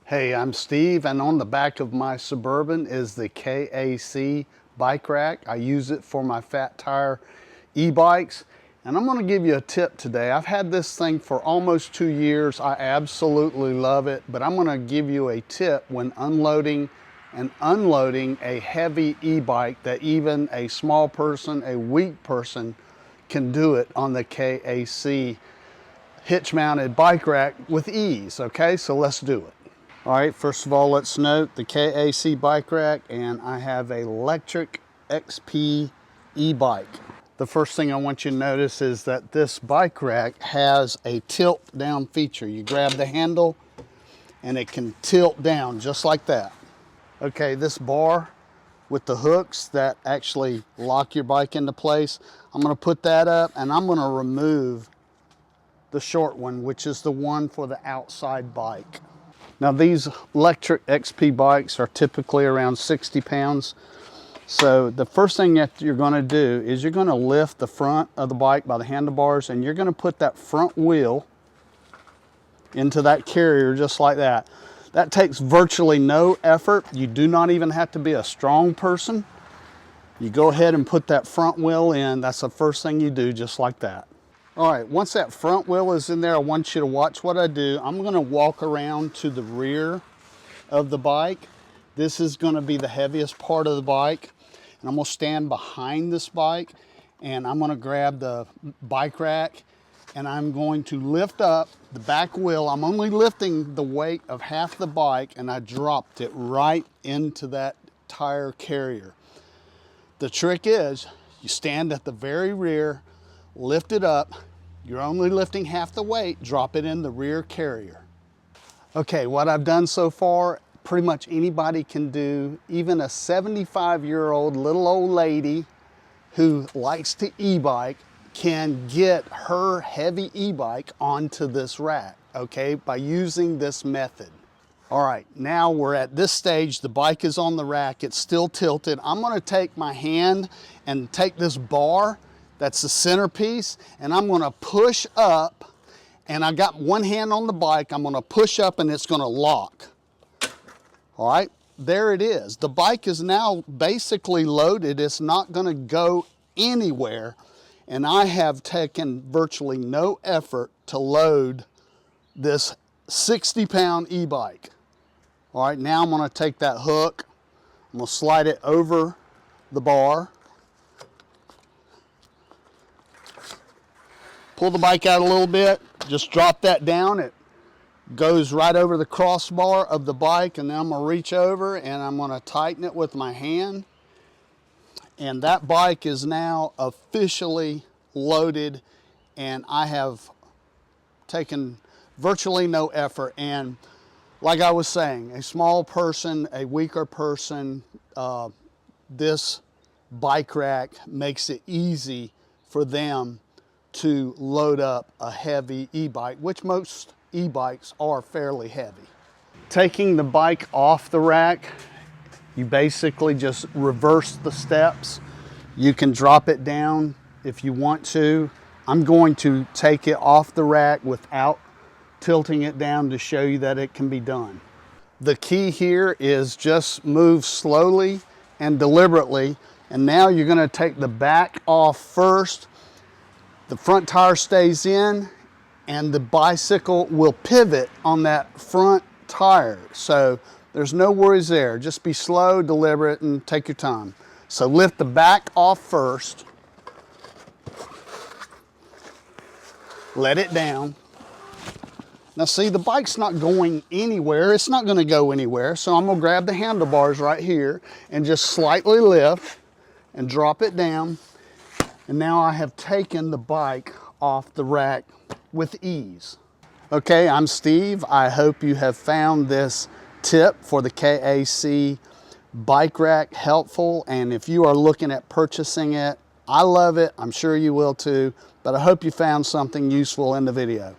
Hey, I'm Steve, and on the back of my Suburban is the KAC bike rack. I use it for my fat tire e-bikes, and I'm going to give you a tip today. I've had this thing for almost 2 years. I absolutely love it, but I'm going to give you a tip when unloading and unloading a heavy e-bike that even a small person, a weak person, can do it on the KAC hitch-mounted bike rack with ease. Okay, so let's do it. All right, first of all, let's note the KAC bike rack, and I have a Lectric XP e-bike. The first thing I want you to notice is that this bike rack has a tilt down feature. You grab the handle and it can tilt down just like that. Okay, this bar with the hooks that actually lock your bike into place, I'm gonna put that up and I'm gonna remove the short one, which is the one for the outside bike. Now these Lectric XP bikes are typically around 60 pounds. So the first thing that you're gonna do is you're gonna lift the front of the bike by the handlebars, and you're gonna put that front wheel into that carrier just like that. That takes virtually no effort. You do not even have to be a strong person. You go ahead and put that front wheel in. That's the first thing you do, just like that. All right, once that front wheel is in there, I want you to watch what I do. I'm gonna walk around to the rear of the bike. This is gonna be the heaviest part of the bike. And I'm gonna stand behind this bike, and I'm gonna grab the bike rack, and I'm going to lift up the back wheel. I'm only lifting the weight of half the bike, and I dropped it right into that tire carrier. The trick is, you stand at the very rear, lift it up, you're only lifting half the weight, drop it in the rear carrier. Okay, what I've done so far, pretty much anybody can do. Even a 75-year-old little old lady who likes to e-bike can get her heavy e-bike onto this rack, okay, by using this method. All right, now we're at this stage, the bike is on the rack, it's still tilted. I'm gonna take my hand and take this bar, that's the centerpiece, and I'm gonna push up, and I got one hand on the bike, I'm gonna push up and it's gonna lock. All right, there it is. The bike is now basically loaded. It's not gonna go anywhere, and I have taken virtually no effort to load this 60-pound e-bike. All right, now I'm gonna take that hook, I'm gonna slide it over the bar, pull the bike out a little bit, just drop that down. It goes right over the crossbar of the bike, and then I'm gonna reach over and I'm gonna tighten it with my hand. And that bike is now officially loaded, and I have taken virtually no effort. And like I was saying, a small person, a weaker person, this bike rack makes it easy for them to load up a heavy e-bike, which most e-bikes are fairly heavy. Taking the bike off the rack, you basically just reverse the steps. You can drop it down if you want to. I'm going to take it off the rack without tilting it down to show you that it can be done. The key here is just move slowly and deliberately, and now you're gonna take the back off first. The front tire stays in, and the bicycle will pivot on that front tire. So there's no worries there. Just be slow, deliberate, and take your time. So lift the back off first. Let it down. Now see, the bike's not going anywhere. It's not gonna go anywhere. So I'm gonna grab the handlebars right here and just slightly lift and drop it down. And now I have taken the bike off the rack with ease. Okay, I'm Steve. I hope you have found this tip for the KAC bike rack helpful. And if you are looking at purchasing it, I love it. I'm sure you will too. But I hope you found something useful in the video.